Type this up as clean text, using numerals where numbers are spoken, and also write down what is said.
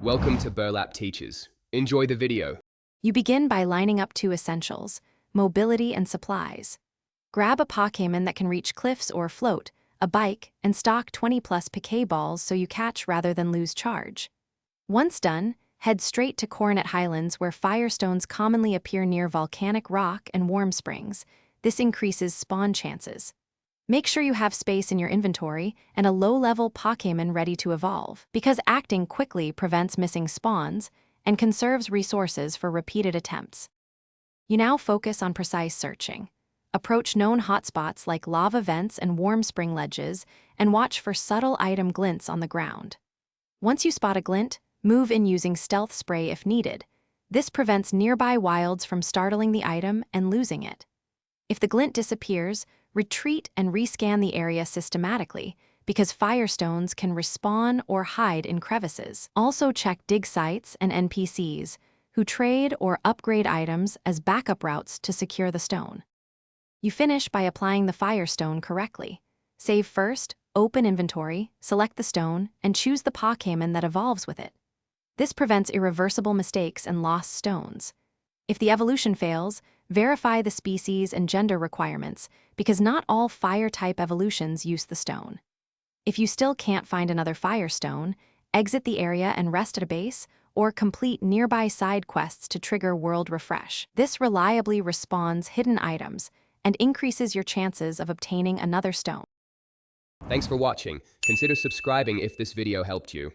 Welcome to Burlap Teachers. Enjoy the video. You begin by lining up two essentials, mobility and supplies. Grab a Pokémon that can reach cliffs or float, a bike, and stock 20+ Piquet balls so you catch rather than lose charge. Once done, head straight to Coronet Highlands where Firestones commonly appear near volcanic rock and warm springs. This increases spawn chances. Make sure you have space in your inventory and a low-level Pokémon ready to evolve, because acting quickly prevents missing spawns and conserves resources for repeated attempts. You now focus on precise searching. Approach known hotspots like lava vents and warm spring ledges and watch for subtle item glints on the ground. Once you spot a glint, move in using stealth spray if needed. This prevents nearby wilds from startling the item and losing it. If the glint disappears, retreat and rescan the area systematically, because Firestones can respawn or hide in crevices. Also check dig sites and NPCs, who trade or upgrade items as backup routes to secure the stone. You finish by applying the Firestone correctly. Save first, open inventory, select the stone, and choose the Pokémon that evolves with it. This prevents irreversible mistakes and lost stones. If the evolution fails, verify the species and gender requirements, because not all fire-type evolutions use the stone. If you still can't find another Firestone, exit the area and rest at a base, or complete nearby side quests to trigger World Refresh. This reliably respawns hidden items and increases your chances of obtaining another stone. Thanks for watching. Consider subscribing if this video helped you.